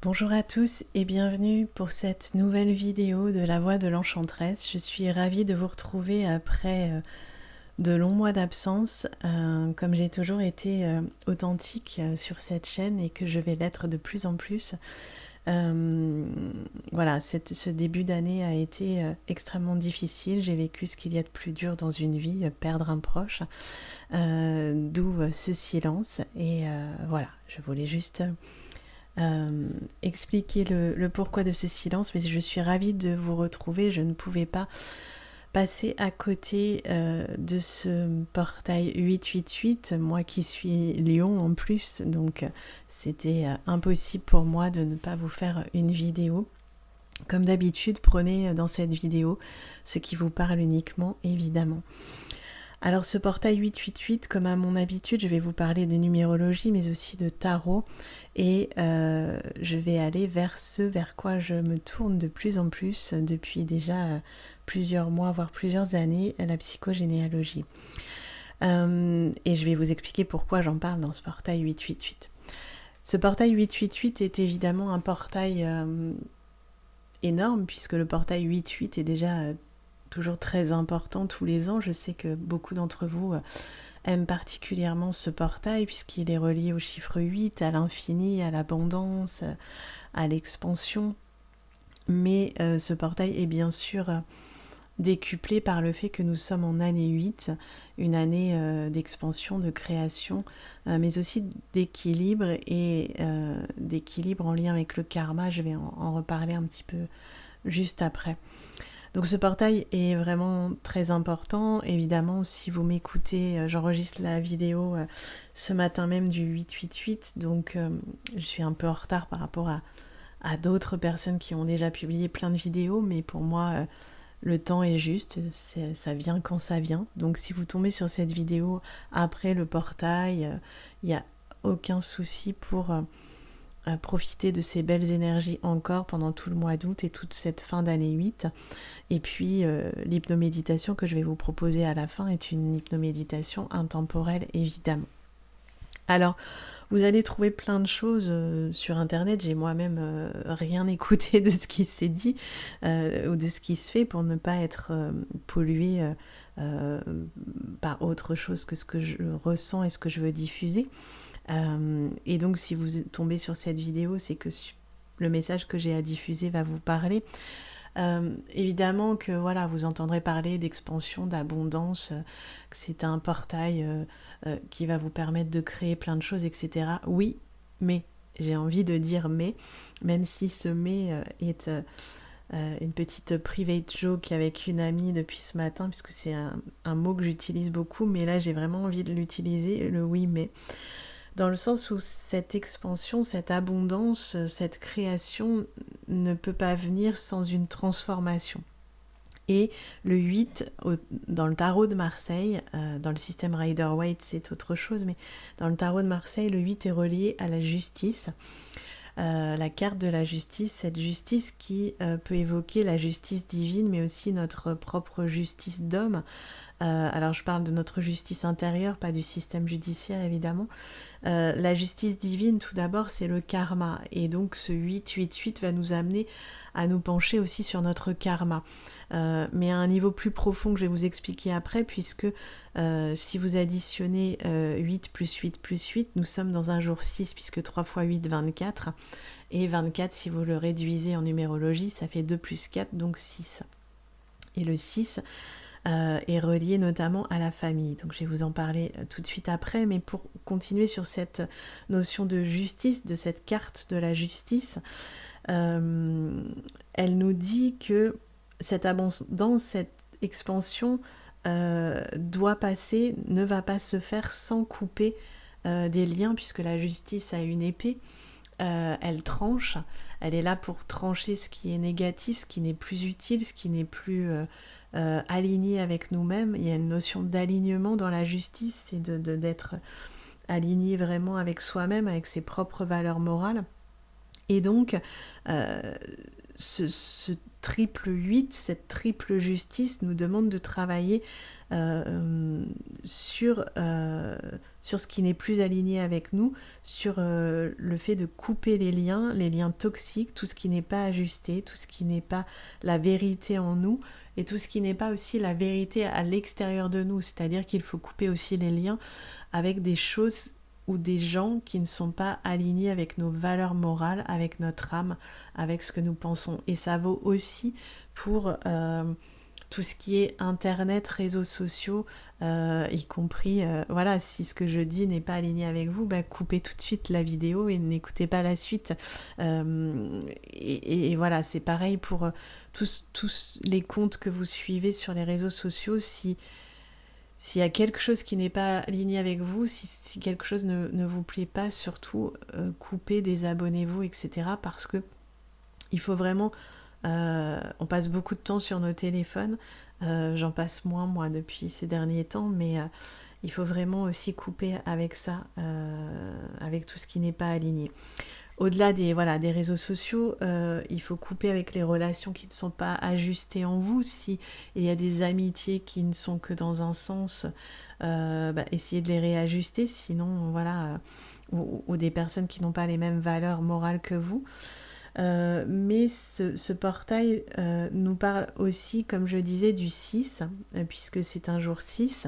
Bonjour à tous et bienvenue pour cette nouvelle vidéo de La Voix de l'Enchanteresse. Je suis ravie de vous retrouver après de longs mois d'absence, comme j'ai toujours été authentique sur cette chaîne et que je vais l'être de plus en plus. Voilà, ce début d'année a été extrêmement difficile. J'ai vécu ce qu'il y a de plus dur dans une vie, perdre un proche, d'où ce silence. Et voilà, je voulais juste expliquer le pourquoi de ce silence, mais je suis ravie de vous retrouver. Je ne pouvais pas passer à côté de ce portail 888, moi qui suis Lyon en plus, donc c'était impossible pour moi de ne pas vous faire une vidéo. Comme d'habitude, prenez dans cette vidéo ce qui vous parle uniquement, évidemment. Alors ce portail 888, comme à mon habitude, je vais vous parler de numérologie, mais aussi de tarot, et je vais aller vers ce vers quoi je me tourne de plus en plus depuis déjà plusieurs mois, voire plusieurs années, la psychogénéalogie. Et je vais vous expliquer pourquoi j'en parle dans ce portail 888. Ce portail 888 est évidemment un portail énorme, puisque le portail 88 est déjà toujours très important tous les ans. Je sais que beaucoup d'entre vous aiment particulièrement ce portail puisqu'il est relié au chiffre 8, à l'infini, à l'abondance, à l'expansion. Mais ce portail est bien sûr décuplé par le fait que nous sommes en année 8, une année d'expansion, de création, mais aussi d'équilibre et d'équilibre en lien avec le karma. Je vais en reparler un petit peu juste après. Donc ce portail est vraiment très important. Évidemment, si vous m'écoutez, j'enregistre la vidéo ce matin même du 888, donc je suis un peu en retard par rapport à d'autres personnes qui ont déjà publié plein de vidéos, mais pour moi, le temps est juste, ça vient quand ça vient. Donc si vous tombez sur cette vidéo après le portail, il n'y a aucun souci pour profiter de ces belles énergies encore pendant tout le mois d'août et toute cette fin d'année 8. Et puis l'hypnoméditation que je vais vous proposer à la fin est une hypnoméditation intemporelle, évidemment. Alors, vous allez trouver plein de choses sur internet. J'ai moi-même rien écouté de ce qui s'est dit ou de ce qui se fait pour ne pas être polluée par autre chose que ce que je ressens et ce que je veux diffuser. Et donc si vous tombez sur cette vidéo, c'est que le message que j'ai à diffuser va vous parler. Évidemment que voilà, vous entendrez parler d'expansion, d'abondance, que c'est un portail qui va vous permettre de créer plein de choses, etc. Oui, mais, j'ai envie de dire mais, même si ce mais est une petite private joke avec une amie depuis ce matin, puisque c'est un mot que j'utilise beaucoup, mais là j'ai vraiment envie de l'utiliser, le oui mais. Dans le sens où cette expansion, cette abondance, cette création ne peut pas venir sans une transformation. Et le 8, dans le tarot de Marseille, dans le système Rider-Waite c'est autre chose, mais dans le tarot de Marseille, le 8 est relié à la justice. La carte de la justice, cette justice qui peut évoquer la justice divine, mais aussi notre propre justice d'homme. Alors je parle de notre justice intérieure, pas du système judiciaire évidemment. La justice divine, tout d'abord, c'est le karma. Et donc ce 888 va nous amener à nous pencher aussi sur notre karma. Mais à un niveau plus profond que je vais vous expliquer après, puisque si vous additionnez 8 plus 8 plus 8, nous sommes dans un jour 6, puisque 3 fois 8, 24. Et 24, si vous le réduisez en numérologie, ça fait 2 plus 4, donc 6. Et le 6... est relié notamment à la famille. Donc je vais vous en parler tout de suite après, mais pour continuer sur cette notion de justice, de cette carte de la justice, elle nous dit que cette abondance, cette expansion doit passer, ne va pas se faire sans couper des liens, puisque la justice a une épée. Elle tranche, elle est là pour trancher ce qui est négatif, ce qui n'est plus utile, ce qui n'est plus aligné avec nous-mêmes. Il y a une notion d'alignement dans la justice, c'est d'être aligné vraiment avec soi-même, avec ses propres valeurs morales. Et donc, ce triple 8, cette triple justice nous demande de travailler sur ce qui n'est plus aligné avec nous, sur le fait de couper les liens toxiques, tout ce qui n'est pas ajusté, tout ce qui n'est pas la vérité en nous, et tout ce qui n'est pas aussi la vérité à l'extérieur de nous. C'est-à-dire qu'il faut couper aussi les liens avec des choses ou des gens qui ne sont pas alignés avec nos valeurs morales, avec notre âme, avec ce que nous pensons. Et ça vaut aussi pour tout ce qui est internet, réseaux sociaux, y compris, voilà, si ce que je dis n'est pas aligné avec vous, coupez tout de suite la vidéo et n'écoutez pas la suite. Et voilà, c'est pareil pour tous les comptes que vous suivez sur les réseaux sociaux. S'il y a quelque chose qui n'est pas aligné avec vous, si quelque chose ne vous plaît pas, surtout coupez, désabonnez-vous, etc. Parce que il faut vraiment... on passe beaucoup de temps sur nos téléphones, j'en passe moins moi depuis ces derniers temps, mais il faut vraiment aussi couper avec ça, avec tout ce qui n'est pas aligné. Au-delà des réseaux sociaux, il faut couper avec les relations qui ne sont pas ajustées en vous. Si il y a des amitiés qui ne sont que dans un sens, essayez de les réajuster, sinon voilà, ou des personnes qui n'ont pas les mêmes valeurs morales que vous. Mais ce portail nous parle aussi, comme je disais, du 6, puisque c'est un jour 6,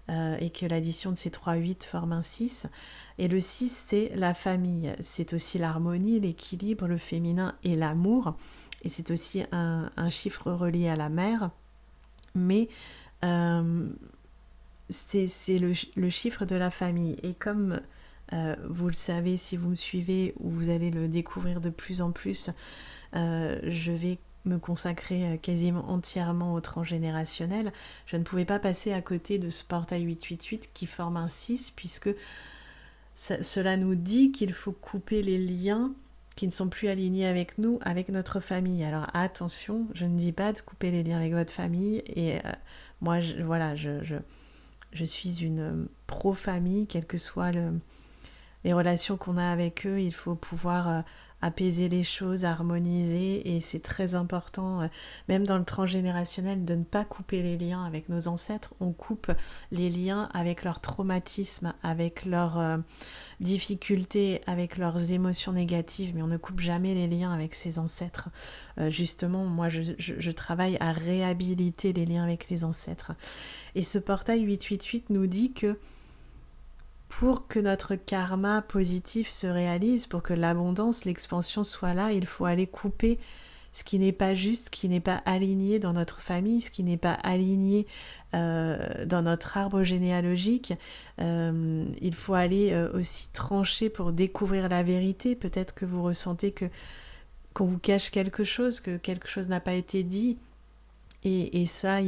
et que l'addition de ces 3-8 forme un 6. Et le 6, c'est la famille. C'est aussi l'harmonie, l'équilibre, le féminin et l'amour. Et c'est aussi un chiffre relié à la mère. Mais c'est le chiffre de la famille. Et comme vous le savez, si vous me suivez, ou vous allez le découvrir de plus en plus, je vais me consacrer quasiment entièrement au transgénérationnel. Je ne pouvais pas passer à côté de ce portail 888 qui forme un 6, puisque cela nous dit qu'il faut couper les liens qui ne sont plus alignés avec nous, avec notre famille. Alors attention, je ne dis pas de couper les liens avec votre famille, et moi je suis une pro-famille, quelles que soient les relations qu'on a avec eux. Il faut pouvoir apaiser les choses, harmoniser, et c'est très important, même dans le transgénérationnel, de ne pas couper les liens avec nos ancêtres. On coupe les liens avec leurs traumatismes, avec leurs difficultés, avec leurs émotions négatives, mais on ne coupe jamais les liens avec ses ancêtres. Justement, moi je travaille à réhabiliter les liens avec les ancêtres. Et ce portail 888 nous dit que pour que notre karma positif se réalise, pour que l'abondance, l'expansion soit là, il faut aller couper ce qui n'est pas juste, ce qui n'est pas aligné dans notre famille, ce qui n'est pas aligné dans notre arbre généalogique. Il faut aller aussi trancher pour découvrir la vérité. Peut-être que vous ressentez qu'on vous cache quelque chose, que quelque chose n'a pas été dit. Et ça,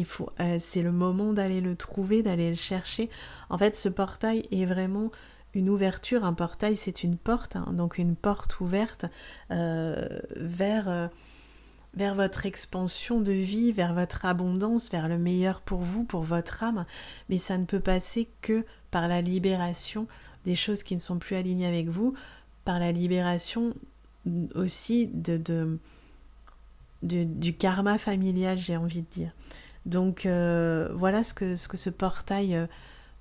c'est le moment d'aller le trouver, d'aller le chercher. En fait, ce portail est vraiment une ouverture. Un portail, c'est une porte, hein, donc une porte ouverte vers votre expansion de vie, vers votre abondance, vers le meilleur pour vous, pour votre âme. Mais ça ne peut passer que par la libération des choses qui ne sont plus alignées avec vous, par la libération aussi du karma familial, j'ai envie de dire. Donc voilà ce que ce portail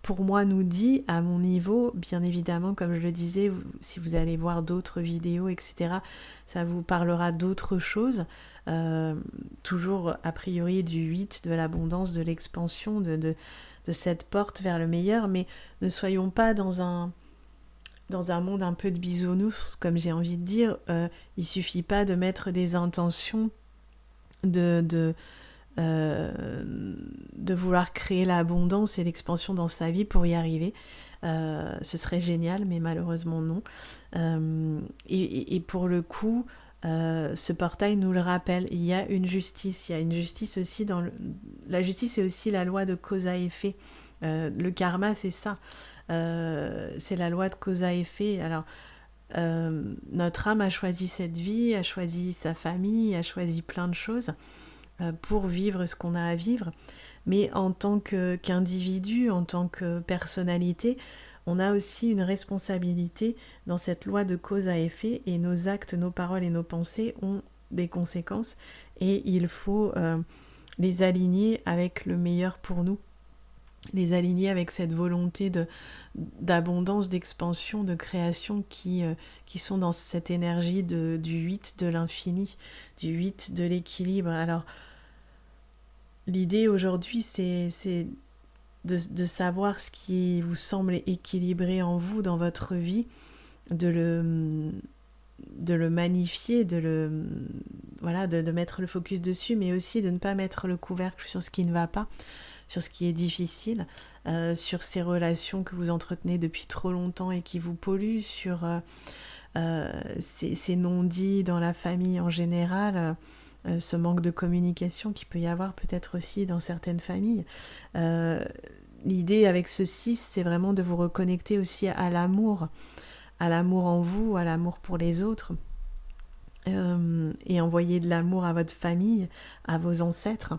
pour moi nous dit à mon niveau. Bien évidemment, comme je le disais, si vous allez voir d'autres vidéos, etc., ça vous parlera d'autres choses, toujours a priori du 8, de l'abondance, de l'expansion, de cette porte vers le meilleur. Mais ne soyons pas dans un monde un peu de bisounours, comme j'ai envie de dire. Il suffit pas de mettre des intentions de vouloir créer l'abondance et l'expansion dans sa vie pour y arriver. Ce serait génial, mais malheureusement non. Et pour le coup, ce portail nous le rappelle. Il y a une justice aussi la justice est aussi la loi de cause à effet. Le karma, c'est ça. C'est la loi de cause à effet. Alors notre âme a choisi cette vie, a choisi sa famille, a choisi plein de choses pour vivre ce qu'on a à vivre, mais en tant qu'individu, en tant que personnalité, on a aussi une responsabilité dans cette loi de cause à effet, et nos actes, nos paroles et nos pensées ont des conséquences et il faut les aligner avec le meilleur pour nous, les aligner avec cette volonté d'abondance, d'expansion, de création qui sont dans cette énergie du 8 de l'infini, du 8 de l'équilibre. Alors, l'idée aujourd'hui, c'est de savoir ce qui vous semble équilibré en vous, dans votre vie, de le magnifier, de mettre le focus dessus, mais aussi de ne pas mettre le couvercle sur ce qui ne va pas, sur ce qui est difficile, sur ces relations que vous entretenez depuis trop longtemps et qui vous polluent, sur ces non-dits dans la famille en général, ce manque de communication qu'il peut y avoir peut-être aussi dans certaines familles. L'idée avec ce 6, c'est vraiment de vous reconnecter aussi à l'amour en vous, à l'amour pour les autres, et envoyer de l'amour à votre famille, à vos ancêtres,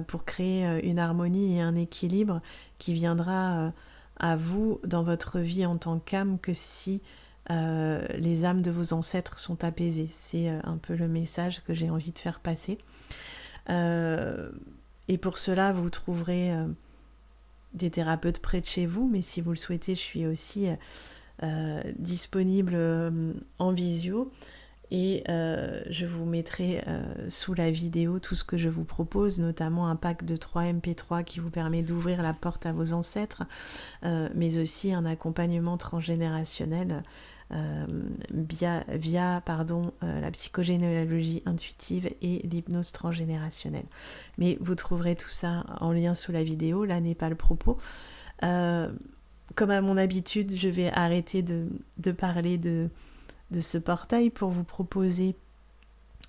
pour créer une harmonie et un équilibre qui viendra à vous dans votre vie en tant qu'âme que si les âmes de vos ancêtres sont apaisées. C'est un peu le message que j'ai envie de faire passer. Et pour cela, vous trouverez des thérapeutes près de chez vous, mais si vous le souhaitez, je suis aussi disponible en visio. Et je vous mettrai sous la vidéo tout ce que je vous propose, notamment un pack de 3 MP3 qui vous permet d'ouvrir la porte à vos ancêtres, mais aussi un accompagnement transgénérationnel via la psychogénéalogie intuitive et l'hypnose transgénérationnelle. Mais vous trouverez tout ça en lien sous la vidéo, là n'est pas le propos. Comme à mon habitude, je vais arrêter de parler de ce portail pour vous proposer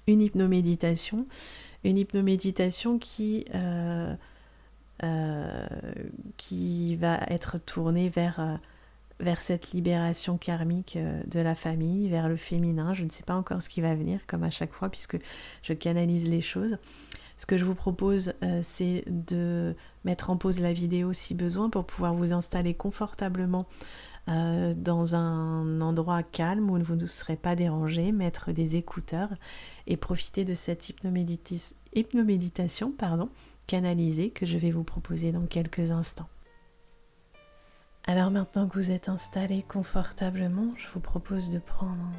une hypnoméditation qui va être tournée vers cette libération karmique de la famille, vers le féminin. Je ne sais pas encore ce qui va venir, comme à chaque fois, puisque je canalise les choses. Ce que je vous propose, c'est de mettre en pause la vidéo si besoin pour pouvoir vous installer confortablement dans un endroit calme où vous ne serez pas dérangé, mettre des écouteurs et profiter de cette hypnoméditation canalisée que je vais vous proposer dans quelques instants. Alors maintenant que vous êtes installé confortablement, je vous propose de prendre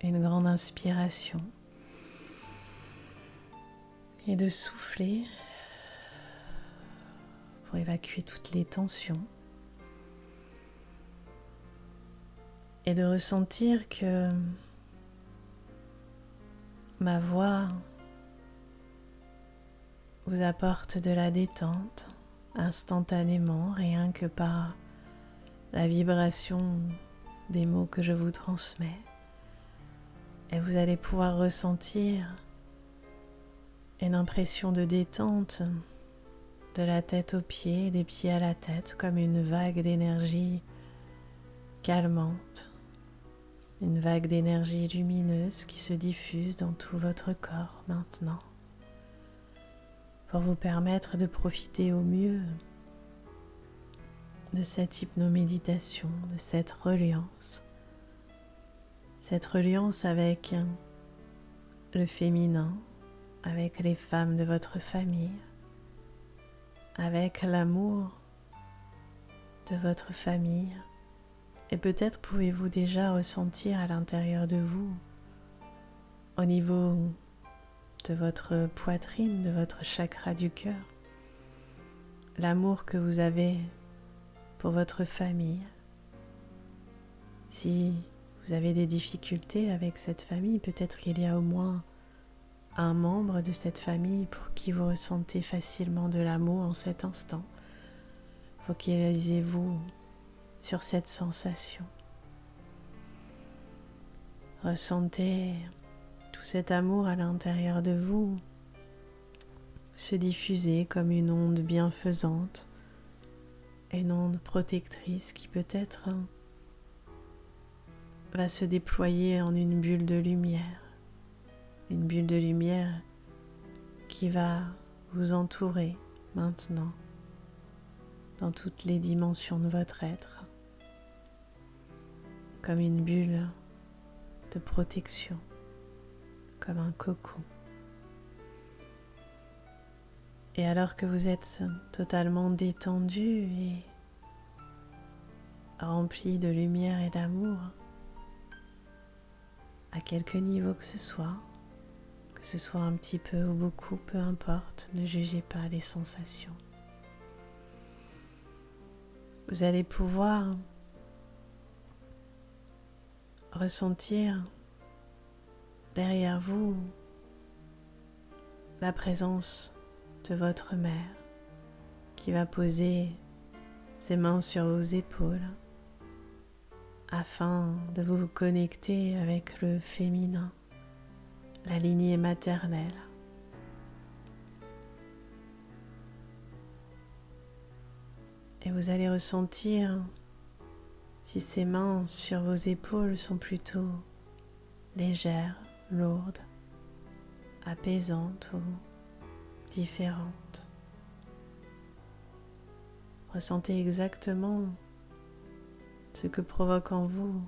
une grande inspiration et de souffler pour évacuer toutes les tensions. Et de ressentir que ma voix vous apporte de la détente instantanément, rien que par la vibration des mots que je vous transmets. Et vous allez pouvoir ressentir une impression de détente de la tête aux pieds, des pieds à la tête, comme une vague d'énergie calmante. Une vague d'énergie lumineuse qui se diffuse dans tout votre corps maintenant pour vous permettre de profiter au mieux de cette hypnoméditation, de cette reliance avec le féminin, avec les femmes de votre famille, avec l'amour de votre famille. Et peut-être pouvez-vous déjà ressentir à l'intérieur de vous, au niveau de votre poitrine, de votre chakra du cœur, l'amour que vous avez pour votre famille. Si vous avez des difficultés avec cette famille, peut-être qu'il y a au moins un membre de cette famille pour qui vous ressentez facilement de l'amour en cet instant. Focalisez-vous sur cette sensation. Ressentez tout cet amour à l'intérieur de vous se diffuser comme une onde bienfaisante, une onde protectrice qui peut-être va se déployer en une bulle de lumière qui va vous entourer maintenant dans toutes les dimensions de votre être, comme une bulle de protection, comme un cocon. Et alors que vous êtes totalement détendu et rempli de lumière et d'amour, à quelque niveau que ce soit un petit peu ou beaucoup, peu importe, ne jugez pas les sensations. Vous allez pouvoir ressentir derrière vous la présence de votre mère qui va poser ses mains sur vos épaules afin de vous connecter avec le féminin, la lignée maternelle. Et vous allez ressentir si ces mains sur vos épaules sont plutôt légères, lourdes, apaisantes ou différentes. Ressentez exactement ce que provoque en vous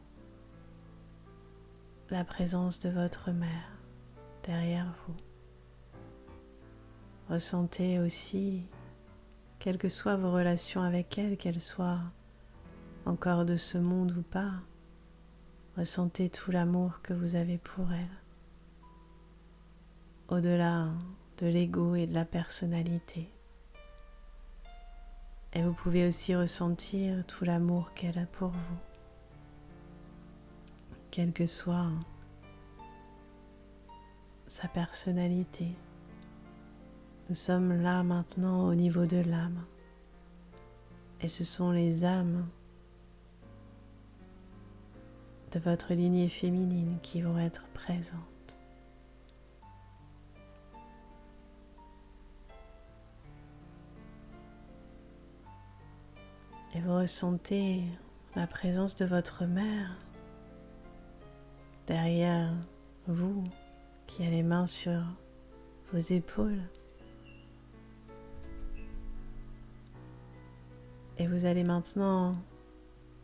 la présence de votre mère derrière vous. Ressentez aussi, quelles que soient vos relations avec elle, qu'elles soient encore de ce monde ou pas, ressentez tout l'amour que vous avez pour elle, au-delà de l'ego et de la personnalité. Et vous pouvez aussi ressentir tout l'amour qu'elle a pour vous, quelle que soit sa personnalité. Nous sommes là maintenant au niveau de l'âme. Et ce sont les âmes de votre lignée féminine qui vont être présentes. Et vous ressentez la présence de votre mère derrière vous, qui a les mains sur vos épaules. Et vous allez maintenant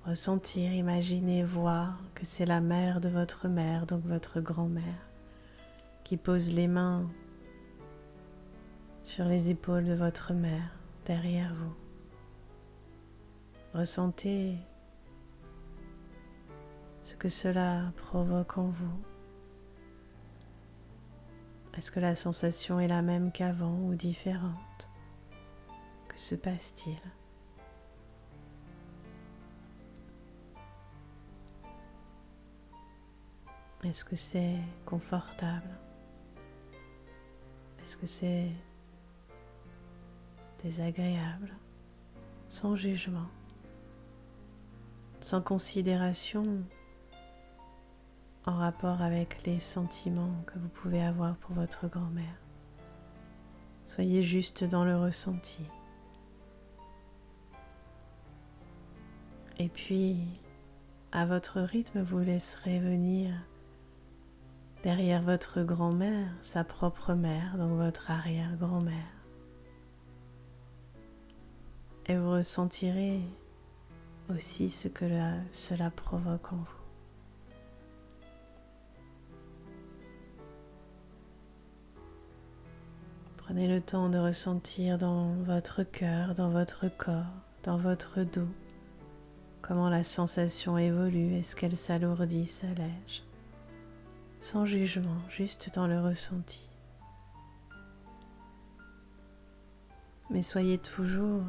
ressentir, imaginer, voir que c'est la mère de votre mère, donc votre grand-mère, qui pose les mains sur les épaules de votre mère derrière vous. Ressentez ce que cela provoque en vous. Est-ce que la sensation est la même qu'avant ou différente? Que se passe-t-il? Est-ce que c'est confortable? Est-ce que c'est désagréable? Sans jugement, sans considération en rapport avec les sentiments que vous pouvez avoir pour votre grand-mère. Soyez juste dans le ressenti. Et puis, à votre rythme, vous laisserez venir derrière votre grand-mère, sa propre mère, donc votre arrière-grand-mère. Et vous ressentirez aussi ce que cela provoque en vous. Prenez le temps de ressentir dans votre cœur, dans votre corps, dans votre dos, comment la sensation évolue, est-ce qu'elle s'alourdit, s'allège. Sans jugement, juste dans le ressenti. Mais soyez toujours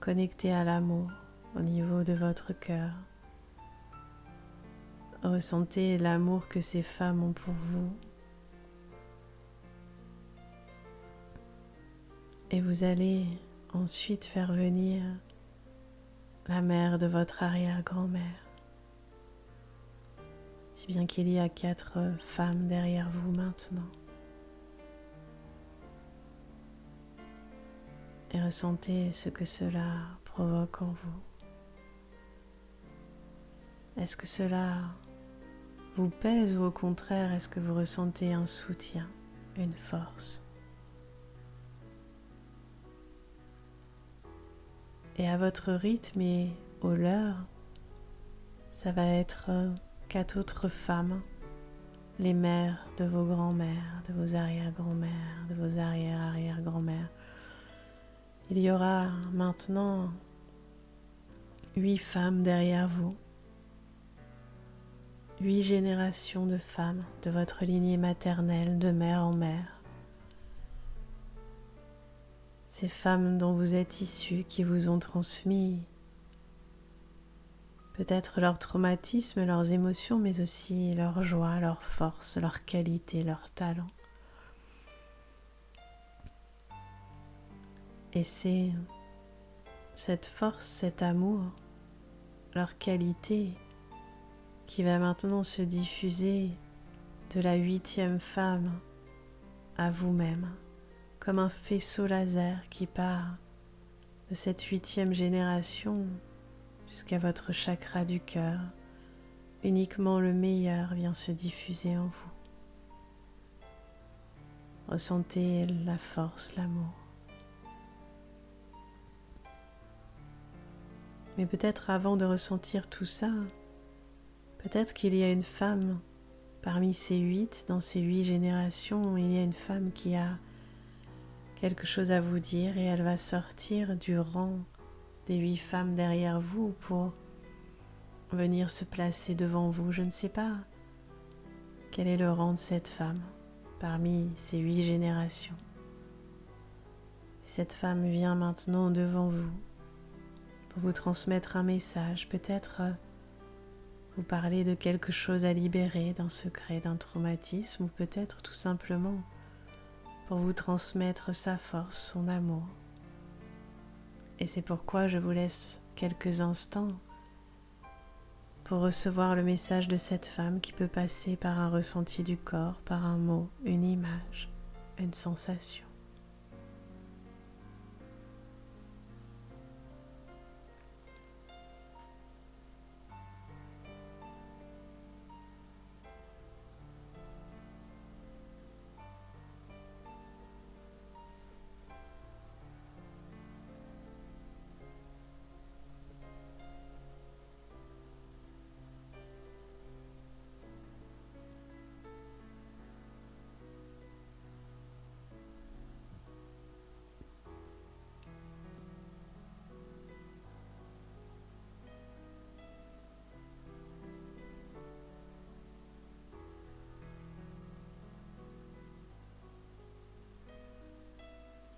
connecté à l'amour au niveau de votre cœur. Ressentez l'amour que ces femmes ont pour vous. Et vous allez ensuite faire venir la mère de votre arrière-grand-mère. Si bien qu'il y a 4 femmes derrière vous maintenant. Et ressentez ce que cela provoque en vous. Est-ce que cela vous pèse ou au contraire, est-ce que vous ressentez un soutien, une force? Et à votre rythme et au leur, ça va être 4 autres femmes les mères de vos grands-mères, de vos arrière-grands-mères, de vos arrière-arrière-grands-mères. Il y aura maintenant 8 femmes derrière vous, 8 générations de femmes de votre lignée maternelle, de mère en mère. Ces femmes dont vous êtes issus, qui vous ont transmis peut-être leurs traumatismes, leurs émotions, mais aussi leur joie, leur force, leur qualité, leur talent. Et c'est cette force, cet amour, leur qualité qui va maintenant se diffuser de la 8e femme à vous-même, comme un faisceau laser qui part de cette 8e génération jusqu'à votre chakra du cœur. Uniquement le meilleur vient se diffuser en vous. Ressentez la force, l'amour. Mais peut-être avant de ressentir tout ça, peut-être qu'il y a une femme parmi ces 8, dans ces 8 générations, il y a une femme qui a quelque chose à vous dire et elle va sortir du rang des 8 femmes derrière vous pour venir se placer devant vous. Je ne sais pas quel est le rang de cette femme parmi ces 8 générations. Et cette femme vient maintenant devant vous pour vous transmettre un message, peut-être vous parler de quelque chose à libérer, d'un secret, d'un traumatisme, ou peut-être tout simplement pour vous transmettre sa force, son amour. Et c'est pourquoi je vous laisse quelques instants pour recevoir le message de cette femme qui peut passer par un ressenti du corps, par un mot, une image, une sensation.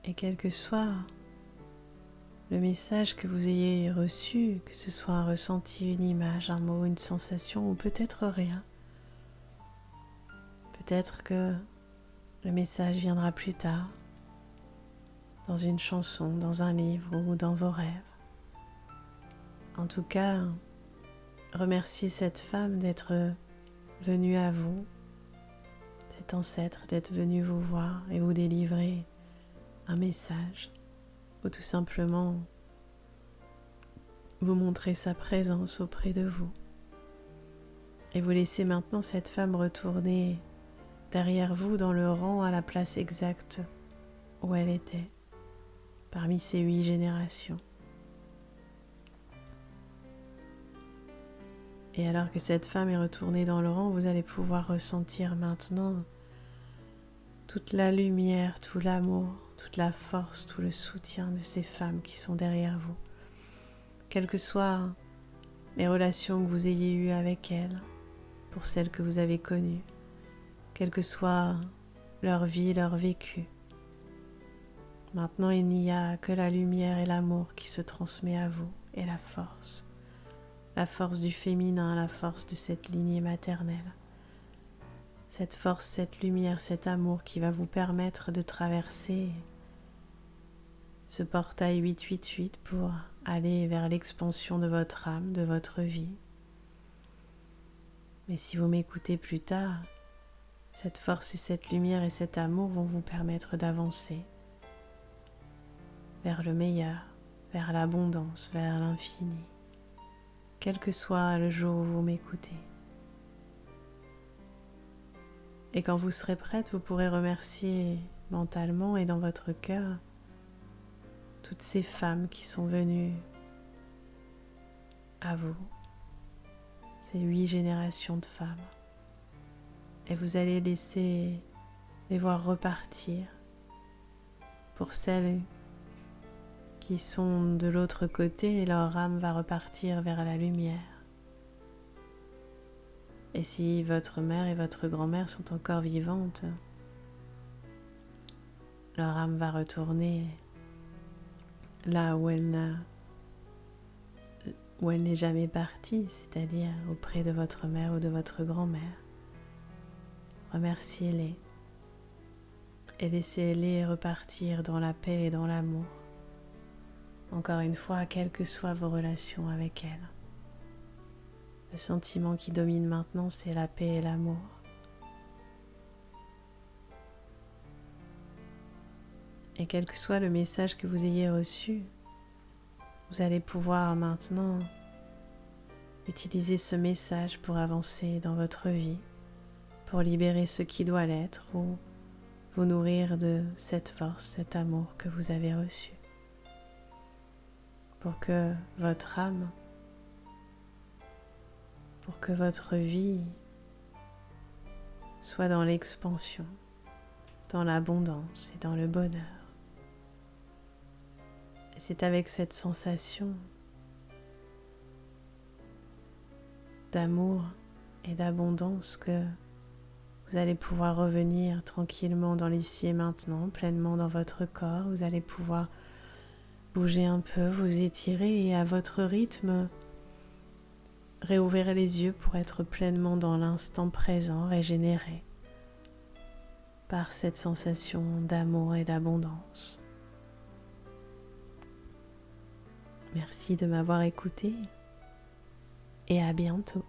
Et quel que soit le message que vous ayez reçu, que ce soit un ressenti, une image, un mot, une sensation, ou peut-être rien, peut-être que le message viendra plus tard, dans une chanson, dans un livre ou dans vos rêves. En tout cas, remerciez cette femme d'être venue à vous, cet ancêtre d'être venu vous voir et vous délivrer un message, ou tout simplement vous montrer sa présence auprès de vous. Et vous laissez maintenant cette femme retourner derrière vous dans le rang à la place exacte où elle était, parmi ces 8 générations. Et alors que cette femme est retournée dans le rang, vous allez pouvoir ressentir maintenant toute la lumière, tout l'amour, toute la force, tout le soutien de ces femmes qui sont derrière vous. Quelles que soient les relations que vous ayez eues avec elles, pour celles que vous avez connues, quelle que soit leur vie, leur vécu. Maintenant, il n'y a que la lumière et l'amour qui se transmet à vous, et la force du féminin, la force de cette lignée maternelle. Cette force, cette lumière, cet amour qui va vous permettre de traverser ce portail 888 pour aller vers l'expansion de votre âme, de votre vie. Mais si vous m'écoutez plus tard, cette force et cette lumière et cet amour vont vous permettre d'avancer vers le meilleur, vers l'abondance, vers l'infini, quel que soit le jour où vous m'écoutez. Et quand vous serez prête, vous pourrez remercier mentalement et dans votre cœur toutes ces femmes qui sont venues à vous, ces 8 générations de femmes. et vous allez laisser les voir repartir. Pour celles qui sont de l'autre côté, leur âme va repartir vers la lumière. Et si votre mère et votre grand-mère sont encore vivantes, leur âme va retourner là où elle n'est jamais partie, c'est-à-dire auprès de votre mère ou de votre grand-mère. Remerciez-les et laissez-les repartir dans la paix et dans l'amour. Encore une fois, quelles que soient vos relations avec elles. Le sentiment qui domine maintenant, c'est la paix et l'amour. Et quel que soit le message que vous ayez reçu, vous allez pouvoir maintenant utiliser ce message pour avancer dans votre vie, pour libérer ce qui doit l'être ou vous nourrir de cette force, cet amour que vous avez reçu. Pour que votre âme, pour que votre vie soit dans l'expansion, dans l'abondance et dans le bonheur. Et c'est avec cette sensation d'amour et d'abondance que vous allez pouvoir revenir tranquillement dans l'ici et maintenant, pleinement dans votre corps. Vous allez pouvoir bouger un peu, vous étirer et à votre rythme, réouvrir les yeux pour être pleinement dans l'instant présent, régénéré par cette sensation d'amour et d'abondance. Merci de m'avoir écouté et à bientôt.